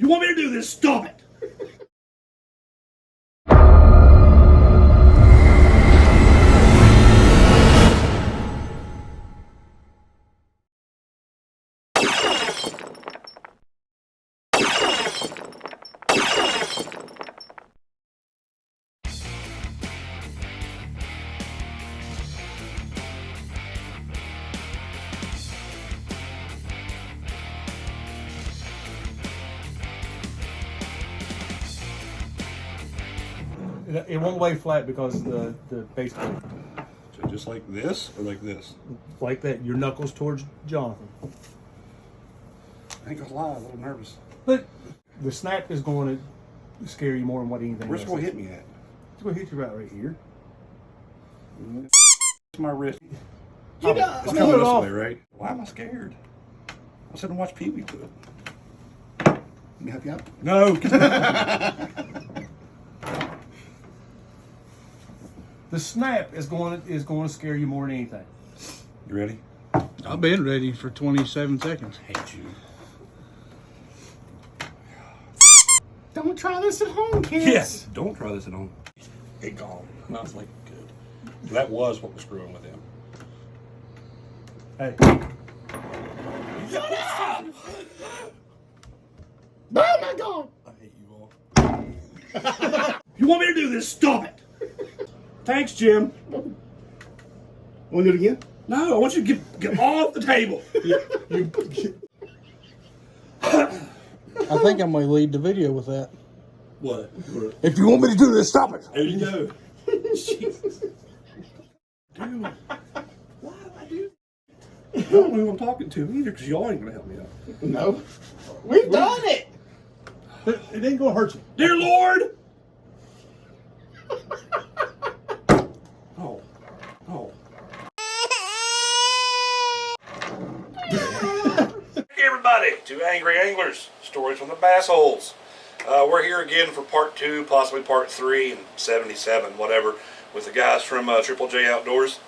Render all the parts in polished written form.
You want me to do this? Stop it! It won't lay flat because the base plate. So just like this or like this? Like that, your knuckles towards Jonathan. I ain't gonna lie, I'm a little nervous. But the snap is going to scare you more than what anything Where's it else gonna is. hit me at? It's going to hit you right here. It's my wrist. You It's got- coming pull it this off. way, right? Why am I scared? I'll sit and watch Pee Wee do it. Let me help you out. No. The snap is going to scare you more than anything. You ready? I've been ready for 27 seconds. I hate you. Don't try this at home, kids. Yes. Don't try this at home. It gone. And I was like, good. That was what was screwing with him. Hey. Shut up! Oh my God! I hate you all. You want me to do this? Stop it! Thanks, Jim. Want to do it again? No, I want you to get off the table. I think I'm going to lead the video with that. What? If you want me to do this, stop it. There you go. Jesus. Dude, why do I do that? I don't know who I'm talking to either, because y'all ain't gonna help me out. No. We've done it. It ain't going to hurt you. Dear Lord! Oh. Oh. Hey everybody, two angry anglers, stories from the bass holes. We're here again for part 2, possibly part 3, and 77, whatever, with the guys from Triple J Outdoors.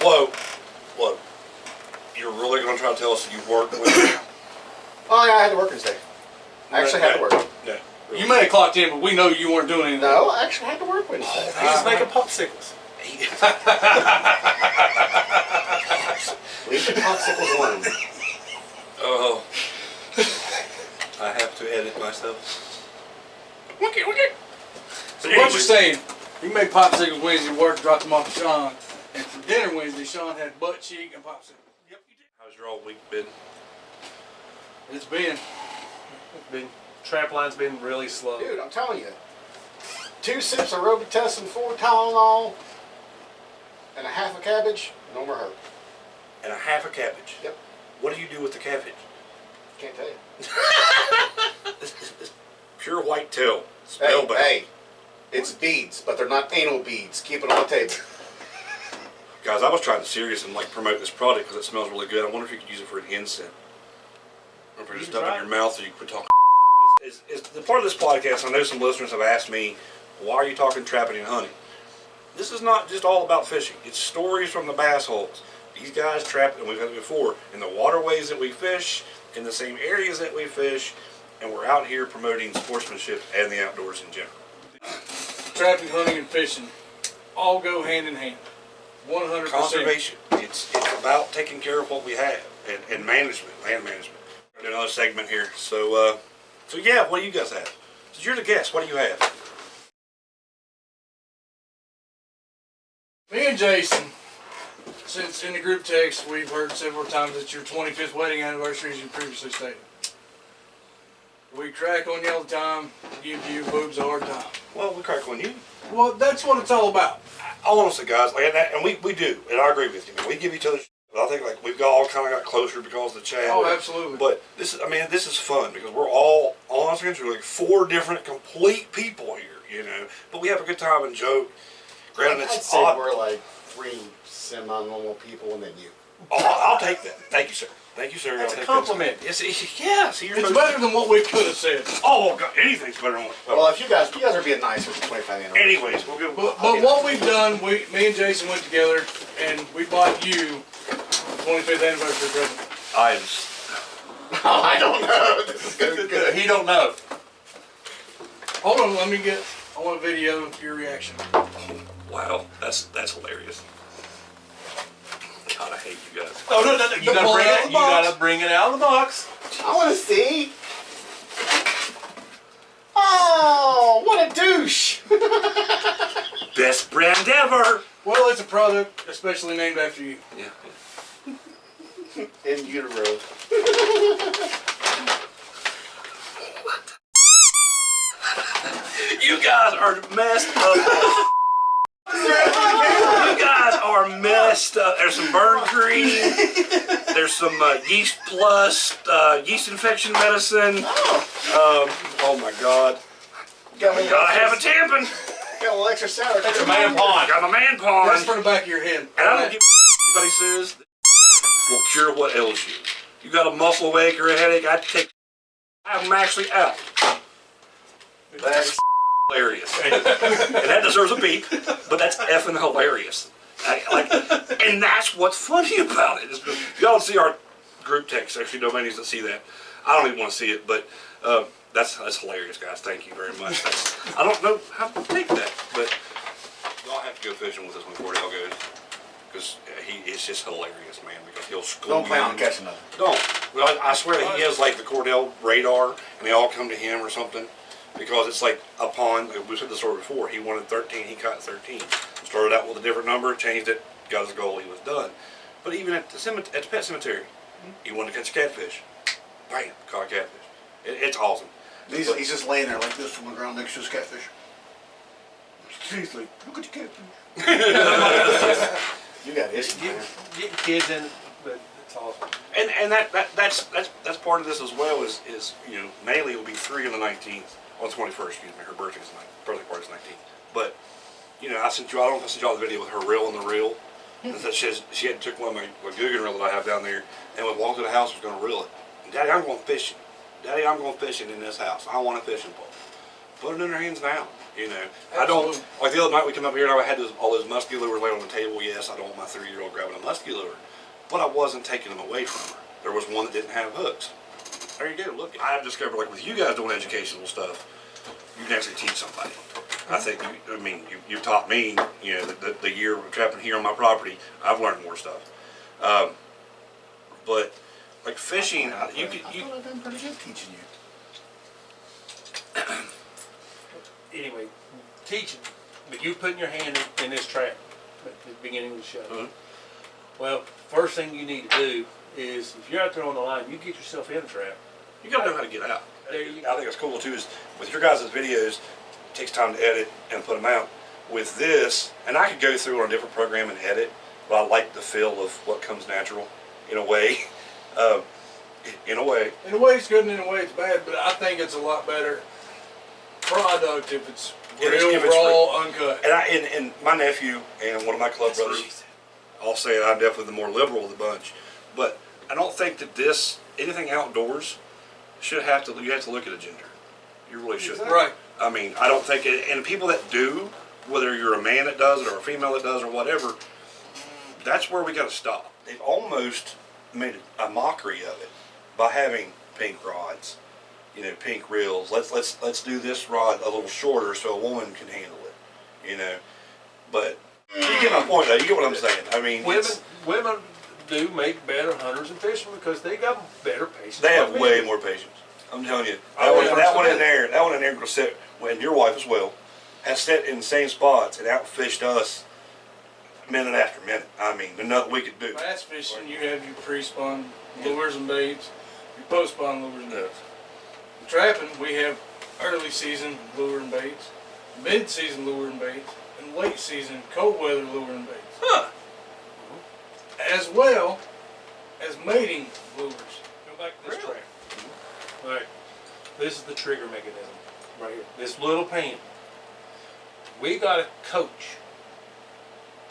Whoa, whoa. You're really going to try to tell us that you worked with Oh yeah, I had to work Wednesday. I actually had to work. No. You may have clocked in, but we know you weren't doing anything. No, I actually had to work Wednesday. He was making popsicles. Leave the popsicles alone. Oh. I have to edit myself. Okay. So what you're saying, you made popsicles Wednesday, work, dropped them off to Sean, and for dinner Wednesday, Sean had butt cheek and popsicles. Yep, you did. How's your all week been? It's been. Trap line's been really slow. Dude, I'm telling you. 2 sips of Robitussin, 4 Tylenol, and a half a cabbage, no more hurt. And a half a cabbage. Yep. What do you do with the cabbage? Can't tell you. It's pure white tail. Spellbound. Hey, it's beads, but they're not anal beads. Keep it on the table. Guys, I was trying to serious and like promote this product because it smells really good. I wonder if you could use it for an incense. Or if you just stuff it in your mouth so you quit talking. It's the part of this podcast, I know some listeners have asked me, why are you talking trapping and hunting? This is not just all about fishing. It's stories from the bass holes. These guys trap, and we've had it before, in the waterways that we fish, in the same areas that we fish, and we're out here promoting sportsmanship and the outdoors in general. Trapping, hunting, and fishing all go hand in hand. 100%. Conservation. It's about taking care of what we have and management, land management. We're doing another segment here. So yeah, what do you guys have? So you're the guest. What do you have? Me and Jason, since in the group text, we've heard several times that your 25th wedding anniversary, as you previously stated. We crack on you all the time, give you boobs a hard time. Well, we crack on you. Well, that's what it's all about. Honestly, guys, like, and we do, and I agree with you. Man. We give each other. I think like we've all kind of got closer because of the chat. Oh, absolutely. But this is fun because we're all honestly like 4 different complete people here, you know. But we have a good time and joke. Granted, I'd it's say odd. we're like 3 semi-normal people, and then you. I'll take that. Thank you, sir. Thank you, sir. That's I'll a take compliment. That. Yeah, see, you're It's supposed better than what we could have said. Oh, God, anything's better than what. Well, if you guys are being nice for the 25th anniversary. Anyways, we'll go. But what we've done, me and Jason went together and we bought you a 25th anniversary present. Items. Oh, I don't know. This is gonna be good. He don't know. Hold on, I want a video of your reaction. Wow, that's hilarious. God, I hate you guys. Oh no, you Don't pull it out of the you box. gotta bring it out of the box. I want to see. Oh, what a douche! Best brand ever. Well, it's a product especially named after you. Yeah. In utero. You guys are messed up. You guys are messed up. There's some burn cream. There's some yeast plus yeast infection medicine. Oh my God. Gotta have a tampon. Got a little extra sour. That's a man pond. Got my man pawn. That's for the back of your head. And I don't give a anybody says will cure what ails you. You got a muscle ache or a headache, I have them actually out. That's hilarious. And that deserves a beep, but that's effing hilarious. And that's what's funny about it. Y'all see our group text, actually nobody needs to see that. I don't even want to see it, but that's hilarious, guys. Thank you very much. I don't know how to take that, but y'all have to go fishing with us when Cordell goes. Because it's just hilarious, man, because he'll school Don't plan you. on catching nothing. Don't. Well, I swear that he has like the Cordell radar, and they all come to him or something, because it's like a pond. We said the story before. He wanted 13, he caught 13. Started out with a different number, changed it, got his goal, he was done. But even at the pet cemetery, he wanted to catch a catfish. Bam, caught a catfish. It's awesome. He's just laying there like this on the ground next to his catfish. He's like, look at the catfish. You got issues, man. Getting kids in, but it's awesome. And that's part of this as well. Is you know, Maylee will be 3 on the 19th, on the 21st. Excuse me, her birthday party's 19th. But you know, I don't know if I sent y'all the video with her reel on the reel. And so she had took one of my Guggen reel that I have down there, and would walk to the house, was going to reel it. And, Daddy, I'm going fishing. Daddy, I'm going fishing in this house. I want a fishing pole. Put it in her hands now. You know, I don't, like the other night we come up here and I had all those musky lures laid on the table. Yes, I don't want my 3-year-old grabbing a musky lure, but I wasn't taking them away from her. There was one that didn't have hooks. There you go, look. I've discovered, like with you guys doing educational stuff, you can actually teach somebody. I think, you've taught me, you know, the year of trapping here on my property, I've learned more stuff. But, like fishing, I thought I've been pretty good teaching you. Anyway, teaching, but you putting your hand in this trap at the beginning of the show. Mm-hmm. Well, first thing you need to do is, if you're out there on the line, you get yourself in a trap. You gotta know how to get out. There you I think it's cool too, is with your guys' videos, it takes time to edit and put them out. With this, and I could go through on a different program and edit, but I like the feel of what comes natural, in a way. In a way. In a way it's good and in a way it's bad, but I think it's a lot better product if it's real, raw, uncut. And my nephew and one of my club brothers, I'll say I'm definitely the more liberal of the bunch, but I don't think that anything outdoors you have to look at a gender. You really shouldn't. Right. I mean, I don't think and people that do, whether you're a man that does it or a female that does or whatever, that's where we got to stop. They've almost made a mockery of it by having pink rods, you know, pink reels. Let's do this rod a little shorter so a woman can handle it, you know. But you get my point though. You get what I'm saying. I mean, women do make better hunters and fishermen because they got better patience. they have way more patience. I'm telling you. That one in there will sit, and your wife as well, has sat in the same spots and outfished us minute after minute. I mean, there's nothing we could do. Bass fishing, you have your pre-spun lures and baits, your post-spun lures and baits. Trapping, we have early season lure and baits, mid-season lure and baits, and late season cold weather lure and baits. Huh. As well as mating lures. Go back to this trap. All right, this is the trigger mechanism right here. This little pan. We got to coach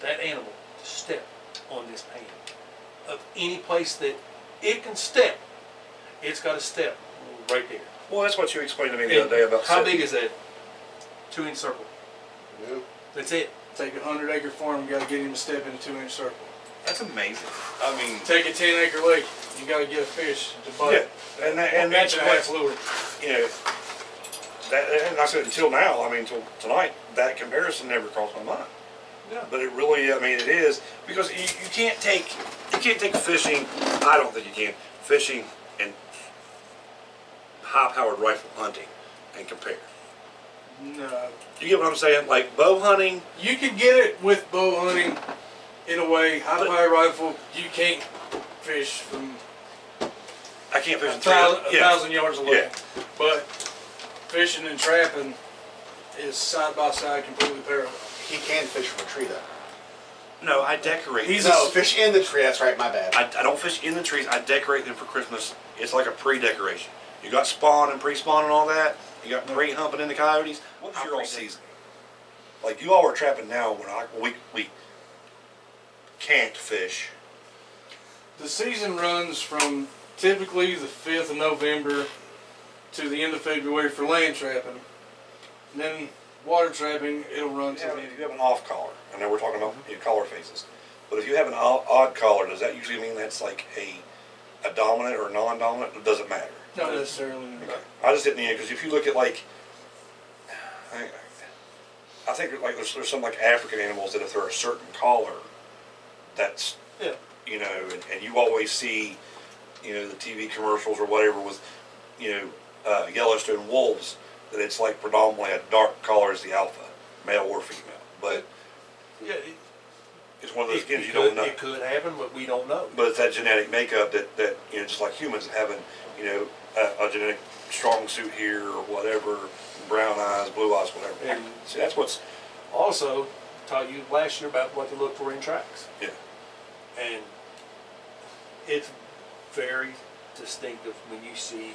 that animal to step on this pan. Of any place that it can step, it's got to step right there. Well, that's what you explained to me the other day about. How big is that? 2-inch circle. Yeah. That's it. Take a 100-acre farm, you got to get him to step in a 2-inch circle. That's amazing. I mean, Take a 10-acre lake, you gotta get a fish to bite. yeah, and that's Inch and a half lure. you know, that, and I said until now, I mean, until tonight, that comparison never crossed my mind. Yeah. But it really, I mean, it is, because you can't take fishing, I don't think you can, fishing and high-powered rifle hunting and compare. No. You get what I'm saying? Like bow hunting, You could get it with bow hunting in a way. High-powered rifle, you can't fish from I can't fish a in thousand yards away. Yeah. But fishing and trapping is side by side, completely parallel. He can fish from a tree though. No, I decorate. No, fish in the tree. That's right. My bad. I don't fish in the trees. I decorate them for Christmas. It's like a pre-decoration. You got spawn and pre-spawn and all that. You got pre-humping in the coyotes. What's your all season? Like you all are trapping now when we can't fish. The season runs from typically the 5th of November to the end of February for land trapping. And then water trapping, it'll run to the If you have an off collar, I know we're talking about collar faces, but if you have an odd collar, does that usually mean that's like a dominant or non-dominant? It doesn't matter. Not necessarily. Okay. I just didn't, because if you look at like, I think like there's some like African animals that if they're a certain collar, that's, Yeah. you know, and you always see, you know, the TV commercials or whatever with, you know, Yellowstone wolves, that it's like predominantly a dark collar is the alpha, male or female. But Yeah. it's one of those skins you don't know. It could happen, but we don't know. But it's that genetic makeup that you know, just like humans having, you know, a genetic strong suit here or whatever, brown eyes, blue eyes, whatever. And See, that's what's, also taught you last year about what to look for in tracks. yeah. And it's very distinctive when you see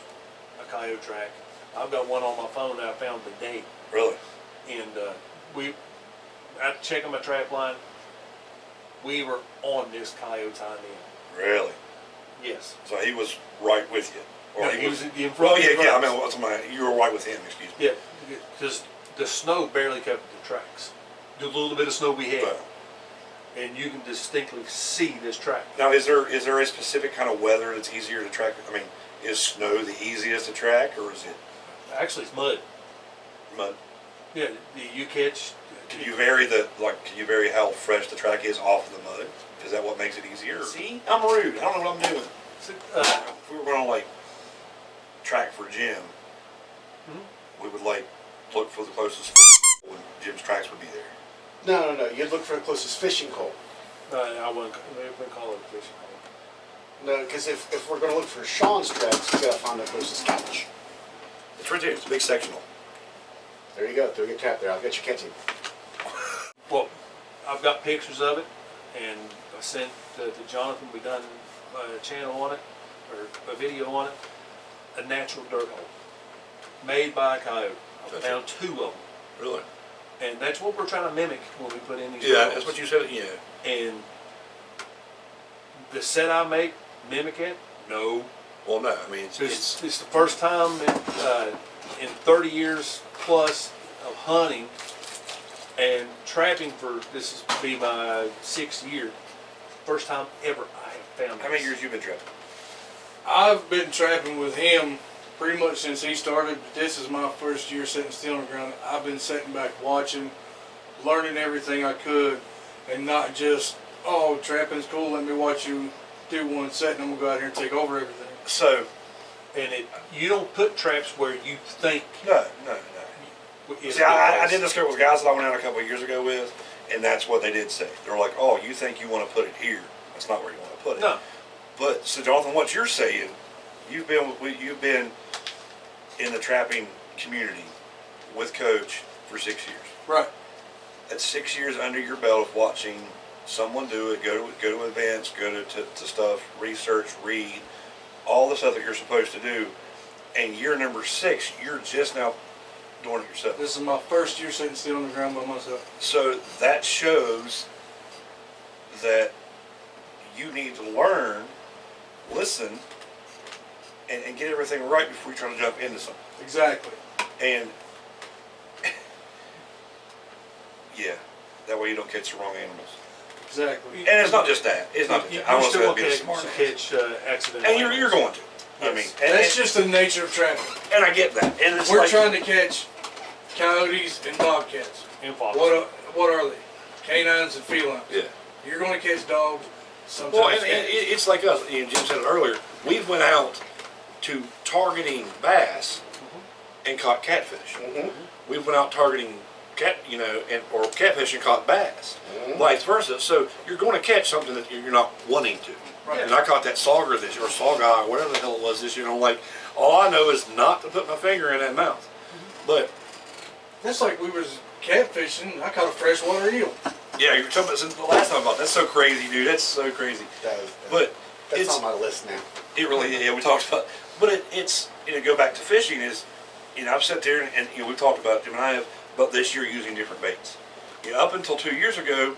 a coyote track. I've got one on my phone that I found today, Really? and I checking my trap line. We were on this coyote time in. Really? Yes. So he was right with you. Or No, he was in front. Well, of yeah, the yeah. I tracks. mean, you were right with him. Excuse me. Yeah, because the snow barely covered the tracks. The little bit of snow we had, But and you can distinctly see this track. now, is there a specific kind of weather that's easier to track? I mean, is snow the easiest to track, or is it Actually, it's mud. mud? Yeah, you catch. Can you vary can you vary how fresh the track is off of the mud? Is that what makes it easier? See? I'm rude. I don't know what I'm doing. Uh, If we were going to like track for Jim, Mhm. we would like look for the closest when Jim's tracks would be there. No. You'd look for the closest fishing hole. I wouldn't call it a fishing hole. No, because if we're going to look for Sean's tracks, we got to find the closest catch. It's right there. It's a big sectional. There you go. Throw your trap there. I'll get you catching. Well, I've got pictures of it, and I sent to Jonathan. We done a channel on it, or a video on it. A natural dirt hole, made by a coyote. I That's found 2 of them, Really? and that's what we're trying to mimic when we put in these. Yeah, holes. that's what you said. Yeah. And the set I make mimic it. No, Well, no. I mean, it's it's the first time in 30 years plus of hunting and trapping for this is to be my 6th year. First time ever I have found. how many this. years you been trapping? I've been trapping with him pretty much since he started. This is my first year sitting still on the ground. I've been sitting back watching, learning everything I could, and not just, oh, trapping's cool, let me watch you do one set and I'm going to go out here and take over everything. So, And you don't put traps where you think. no. It's See, I did this with guys that I went out a couple of years ago with, and that's what they did say. They were like, "Oh, you think you want to put it here? That's not where you want to put it." No. But so, Jonathan, what you're saying, you've been in the trapping community with Coach for 6 years. Right. That's 6 years under your belt of watching someone do it, go to events, go to stuff, research, read, all the stuff that you're supposed to do. And year number 6, you're just now doing it yourself. This is my first year sitting still on the ground by myself. So that shows that you need to learn, listen, and get everything right before you try to jump into something. Exactly. And yeah, that way you don't catch the wrong animals. Exactly. And it's not just that. It's not just You, that. I you're want to still be a okay smart to ass. catch accidents. And you're going to. I mean, and, That's just the nature of traffic. and I get that. And it's We're like, trying to catch coyotes and bobcats. Impossible. What are they? Canines and felines. Yeah. You're going to catch dogs. Sometimes Well, and cats. it's like us. And Jim said it earlier. We went out to targeting bass and caught catfish. We went out targeting or catfish and caught bass. Vice versa. So you're going to catch something that you're not wanting to. Right. And I caught that sauger this year, or sawguy, or whatever the hell it was this year. And I'm like, all I know is not to put my finger in that mouth. But That's like we was catfishing. I caught a freshwater eel. yeah, you're talking about since the last time about that's so crazy, dude. That's so crazy. But That's it's on my list now. it really yeah we talked about, but it's go back to fishing is I've sat there and we've talked about Jim and I have about this year using different baits. Up until 2 years ago,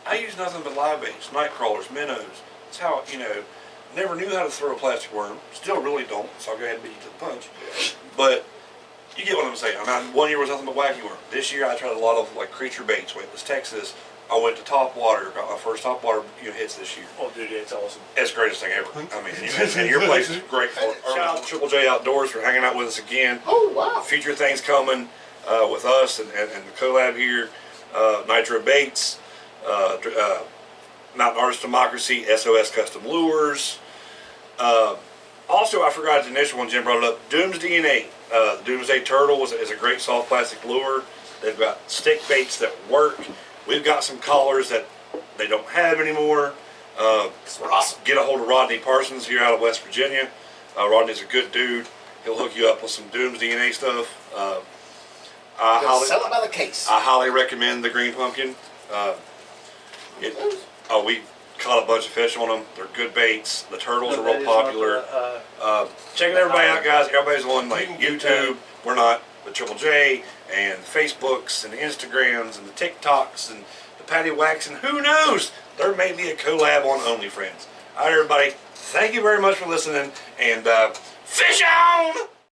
I used nothing but live baits, night crawlers, minnows. That's how never knew how to throw a plastic worm. Still really don't. So I'll go ahead and beat you to the punch. But you get what I'm saying. I mean, 1 year was nothing but wacky worm. This year I tried a lot of like creature baits. When it was Texas, I went to top water. Got my first top water hits this year. Oh, dude, it's awesome. It's the greatest thing ever. I mean, and your place is great. Shout out to Triple J Outdoors for hanging out with us again. Oh, wow. Future things coming with us and the collab here. Nitro Baits, Mountain Artist Democracy, SOS Custom Lures. Also, I forgot the initial one, Jim brought it up, Doom's DNA. The Doomsday Turtle is a great soft plastic lure. They've got stick baits that work. We've got some collars that they don't have anymore. We're awesome. Get a hold of Rodney Parsons here out of West Virginia. Rodney's a good dude. He'll hook you up with some Doom's DNA stuff. Sell it by the case. I highly recommend the green pumpkin. We caught a bunch of fish on them. They're good baits. The turtles are real popular. Checking everybody out, guys. Everybody's on like YouTube. We're not, but Triple J and Facebooks and Instagrams and the TikToks and the Patty Wax and who knows? There may be a collab on OnlyFriends. All right, everybody. Thank you very much for listening and fish on!